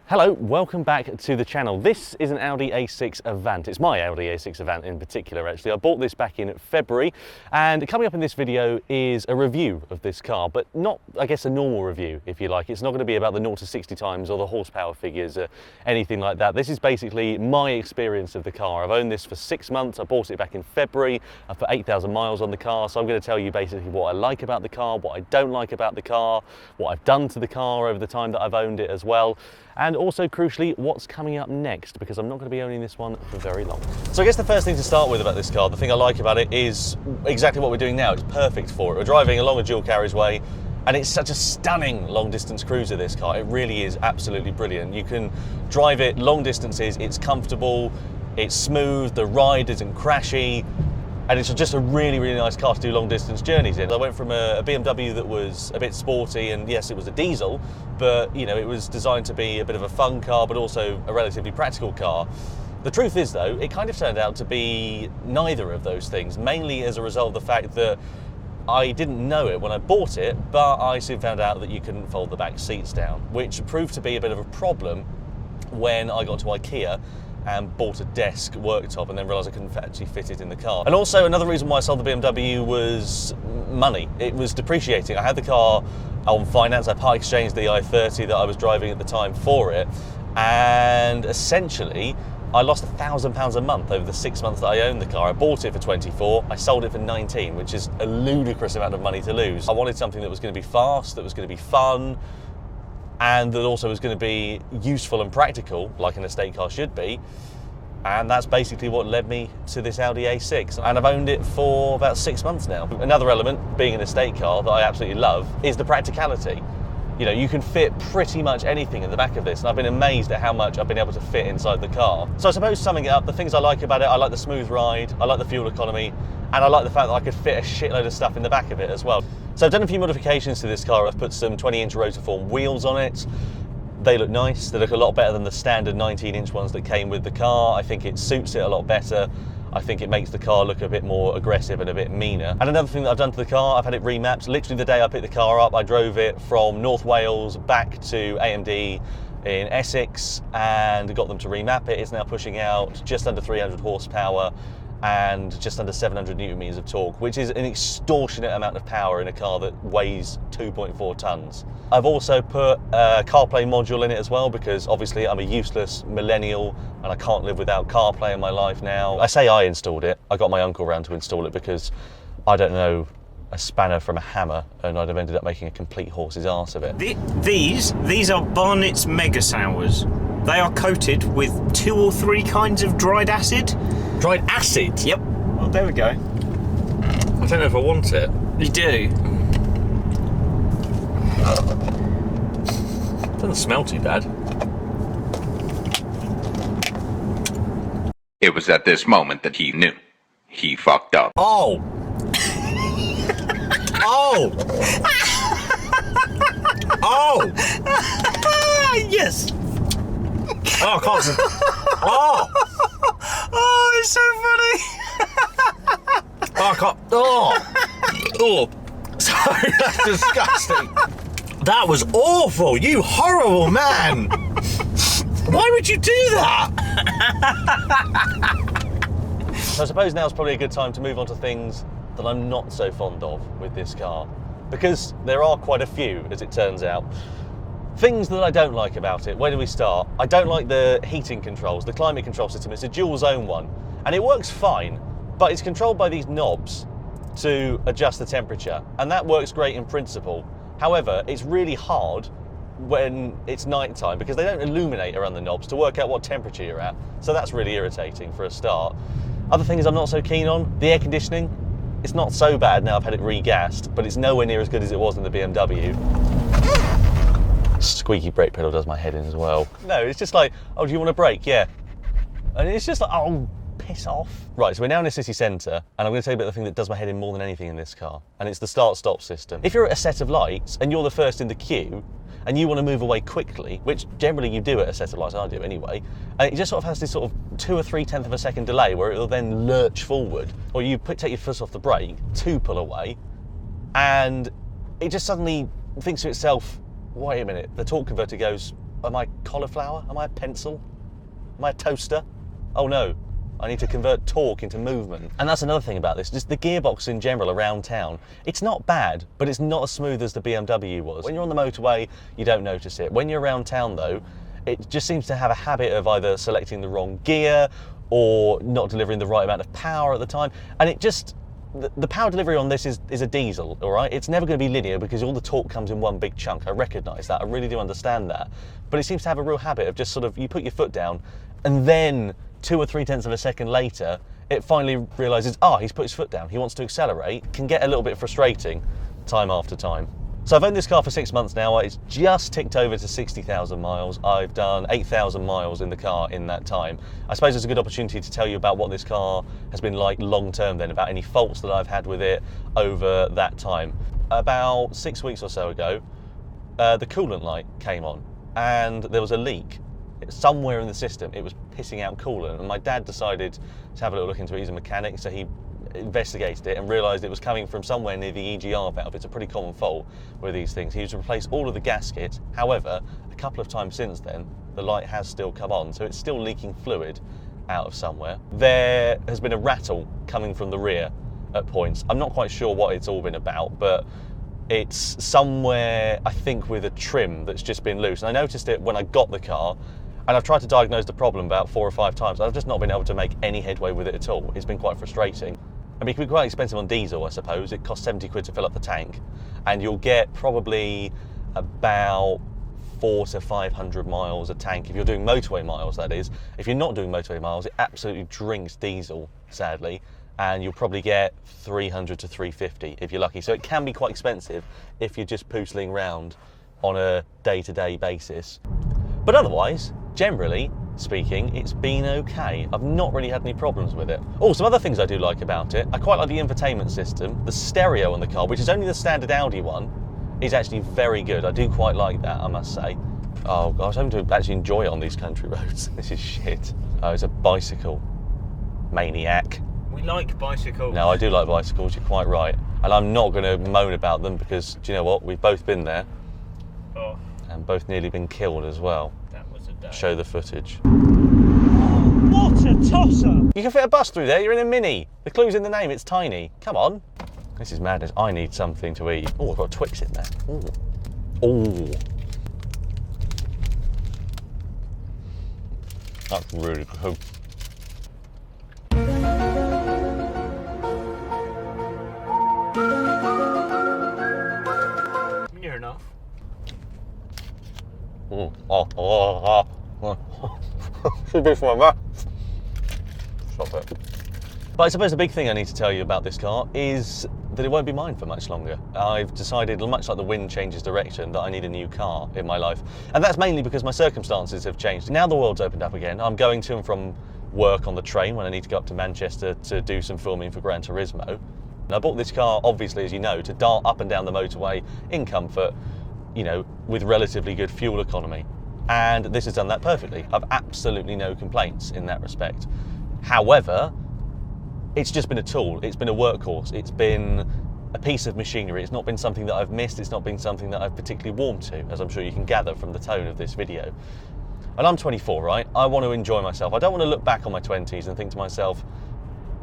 Hello, welcome back to the channel. This is an Audi A6 Avant. It's my Audi A6 Avant in particular, actually. I bought this back in February, and coming up in this video is a review of this car, but not, I guess, a normal review, if you like. It's not going to be about the 0 to 60 times or the horsepower figures or anything like that. This is basically my experience of the car. I've owned this for 6 months. I bought it back in February. I've put 8,000 miles on the car, so I'm going to tell you basically what I like about the car, what I don't like about the car, what I've done to the car over the time that I've owned it as well. And also, crucially, what's coming up next, because I'm not going to be owning this one for very long. So I guess the first thing to start with about this car, the thing I like about it is exactly what we're doing now. It's perfect for it. We're driving along a dual carriageway, and it's such a stunning long distance cruiser, this car. It really is absolutely brilliant. You can drive it long distances, it's comfortable, it's smooth, the ride isn't crashy, and it's just a really, really nice car to do long distance journeys in. I went from a BMW that was a bit sporty, and yes, it was a diesel, but you know, it was designed to be a bit of a fun car, but also a relatively practical car. The truth is though, it kind of turned out to be neither of those things, mainly as a result of the fact that I didn't know it when I bought it, but I soon found out that you couldn't fold the back seats down, which proved to be a bit of a problem when I got to IKEA and bought a desk worktop and then realised I couldn't actually fit it in the car. And also another reason why I sold the BMW was money. It was depreciating. I had the car on finance. I part exchanged the i30 that I was driving at the time for it, and essentially I lost £1,000 a month over the 6 months that I owned the car. I bought it for 24, I sold it for 19, which is a ludicrous amount of money to lose. I wanted something that was going to be fast, that was going to be fun, and that also was going to be useful and practical, like an estate car should be. And that's basically what led me to this Audi A6. And I've owned it for about 6 months now. Another element, being an estate car, that I absolutely love is the practicality. You know, you can fit pretty much anything in the back of this, and I've been amazed at how much I've been able to fit inside the car. So I suppose summing it up, the things I like about it, I like the smooth ride, I like the fuel economy, and I like the fact that I could fit a shitload of stuff in the back of it as well. So I've done a few modifications to this car. I've put some 20-inch rotiform wheels on it. They look nice. They look a lot better than the standard 19-inch ones that came with the car. I think it suits it a lot better. I think it makes the car look a bit more aggressive and a bit meaner. And another thing that I've done to the car, I've had it remapped. Literally the day I picked the car up, I drove it from North Wales back to AMD in Essex and got them to remap it. It's now pushing out just under 300 horsepower and just under 700 newton meters of torque, which is an extortionate amount of power in a car that weighs 2.4 tons. I've also put a CarPlay module in it as well, because obviously I'm a useless millennial and I can't live without CarPlay in my life now. I say I installed it, I got my uncle round to install it because I don't know a spanner from a hammer, and I'd have ended up making a complete horse's arse of it. These are Barnett's Mega Sours. They are coated with 2 or 3 kinds of dried acid. Dried acid? Yep. Well, there we go. I don't know if I want it. You do. Doesn't smell too bad. It was at this moment that he knew. He fucked up. Oh! Oh! Oh! Yes! Oh, I can't see. Oh! Oh, it's so funny! Oh, I can't. Oh! Oh! Sorry, that's disgusting. That was awful! You horrible man! Why would you do that? So I suppose now's probably a good time to move on to things that I'm not so fond of with this car, because there are quite a few, as it turns out. Things that I don't like about it. Where do we start? I don't like the heating controls, the climate control system. It's a dual zone one, and it works fine, but it's controlled by these knobs to adjust the temperature, and that works great in principle. However, it's really hard when it's night time because they don't illuminate around the knobs to work out what temperature you're at. So that's really irritating for a start. Other things I'm not so keen on, the air conditioning. It's not so bad now I've had it re-gassed, but it's nowhere near as good as it was in the BMW. Squeaky brake pedal does my head in as well. No, it's just like, oh, do you want a brake? Yeah. And it's just like, oh, piss off. Right, so we're now in a city centre, and I'm going to tell you about the thing that does my head in more than anything in this car, and it's the start-stop system. If you're at a set of lights, and you're the first in the queue, and you want to move away quickly, which generally you do at a set of lights, I do anyway, and it just sort of has this sort of 2 or 3/10 of a second delay where it'll then lurch forward, or you take your foot off the brake to pull away, and it just suddenly thinks to itself, wait a minute, the torque converter goes, Am I cauliflower? Am I a pencil? Am I a toaster? Oh no, I need to convert torque into movement. And that's another thing about this, just the gearbox in general around town. It's not bad, but it's not as smooth as the BMW was. When you're on the motorway, you don't notice it. When you're around town though, it just seems to have a habit of either selecting the wrong gear or not delivering the right amount of power at the time. And it just, the power delivery on this is a diesel, all right? It's never going to be linear because all the torque comes in one big chunk. I recognise that, I really do understand that. But it seems to have a real habit of just sort of, you put your foot down and then 2 or 3 tenths of a second later, it finally realises, he's put his foot down, he wants to accelerate. It can get a little bit frustrating time after time. So I've owned this car for 6 months now. It's just ticked over to 60,000 miles. I've done 8,000 miles in the car in that time. I suppose it's a good opportunity to tell you about what this car has been like long term then, about any faults that I've had with it over that time. About 6 weeks or so ago, the coolant light came on and there was a leak. Somewhere in the system it was pissing out coolant, and my dad decided to have a little look into it. He's a mechanic, so he investigated it and realised it was coming from somewhere near the EGR valve. It's a pretty common fault with these things. He used to replace all of the gaskets. However, a couple of times since then, the light has still come on, so it's still leaking fluid out of somewhere. There has been a rattle coming from the rear at points. I'm not quite sure what it's all been about, but it's somewhere, I think, with a trim that's just been loose. And I noticed it when I got the car, and I've tried to diagnose the problem about 4 or 5 times. I've just not been able to make any headway with it at all. It's been quite frustrating. I mean, it can be quite expensive on diesel, I suppose. It costs 70 quid to fill up the tank, and you'll get probably about 400 to 500 miles a tank. If you're doing motorway miles, that is. If you're not doing motorway miles, it absolutely drinks diesel, sadly, and you'll probably get 300 to 350 if you're lucky. So it can be quite expensive if you're just pootling around on a day-to-day basis. But otherwise, generally speaking, it's been okay. I've not really had any problems with it. Oh, some other things I do like about it. I quite like the infotainment system. The stereo on the car, which is only the standard Audi one, is actually very good. I do quite like that, I must say. Oh, I was hoping to actually enjoy it on these country roads. This is shit. Oh, it's a bicycle. Maniac. We like bicycles. No, I do like bicycles, you're quite right. And I'm not going to moan about them because, do you know what? We've both been there. Oh. And both nearly been killed as well. That was a day. Show the footage. What a tosser! You can fit a bus through there, you're in a Mini. The clue's in the name, it's tiny. Come on. This is madness. I need something to eat. Oh, I've got a Twix in there. Ooh. Ooh. That's really good. Near enough. Should be for my mouth. Stop it. But I suppose the big thing I need to tell you about this car is that it won't be mine for much longer. I've decided, much like the wind changes direction, that I need a new car in my life. And that's mainly because my circumstances have changed. Now the world's opened up again. I'm going to and from work on the train when I need to go up to Manchester to do some filming for Gran Turismo. And I bought this car, obviously, as you know, to dart up and down the motorway in comfort, you know, with relatively good fuel economy. And this has done that perfectly. I've absolutely no complaints in that respect. However, it's just been a tool, it's been a workhorse, it's been a piece of machinery. It's not been something that I've missed, it's not been something that I've particularly warmed to, as I'm sure you can gather from the tone of this video. And I'm 24, right? I want to enjoy myself. I don't want to look back on my 20s and think to myself,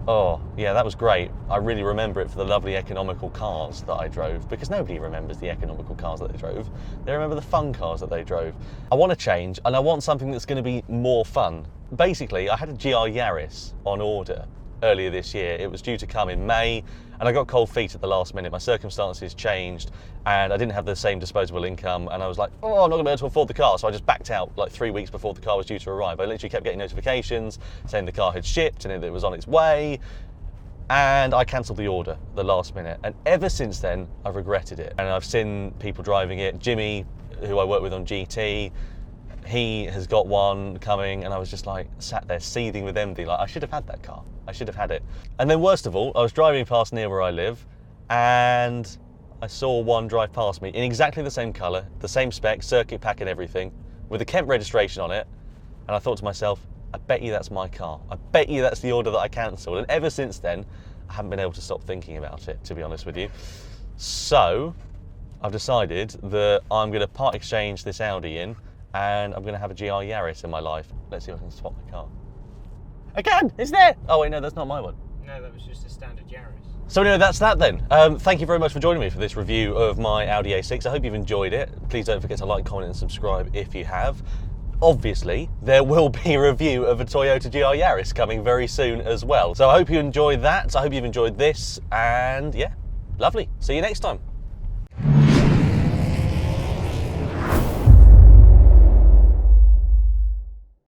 oh, yeah, that was great. I really remember it for the lovely economical cars that I drove, because nobody remembers the economical cars that they drove. They remember the fun cars that they drove. I want to change, and I want something that's going to be more fun. Basically, I had a GR Yaris on order earlier this year. It was due to come in May, and I got cold feet at the last minute. My circumstances changed, and I didn't have the same disposable income, and I was like, oh, I'm not going to be able to afford the car, so I just backed out like 3 weeks before the car was due to arrive. I literally kept getting notifications saying the car had shipped and it was on its way, and I cancelled the order at the last minute. And ever since then, I've regretted it. And I've seen people driving it. Jimmy, who I work with on GT, he has got one coming, and I was just like sat there seething with envy, like I should have had that car. I should have had it. And then worst of all, I was driving past near where I live, and I saw one drive past me in exactly the same colour, the same spec, circuit pack and everything, with the Kent registration on it. And I thought to myself, I bet you that's my car. I bet you that's the order that I cancelled. And ever since then, I haven't been able to stop thinking about it, to be honest with you. So I've decided that I'm going to part exchange this Audi in and I'm going to have a GR Yaris in my life. Let's see if I can swap the car. Again, it's there. Oh wait, no, that's not my one. No, that was just a standard Yaris. So anyway, that's that then. Thank you very much for joining me for this review of my Audi A6. I hope you've enjoyed it. Please don't forget to like, comment and subscribe if you have. Obviously, there will be a review of a Toyota GR Yaris coming very soon as well. So I hope you enjoyed that. I hope you've enjoyed this, and yeah, lovely. See you next time.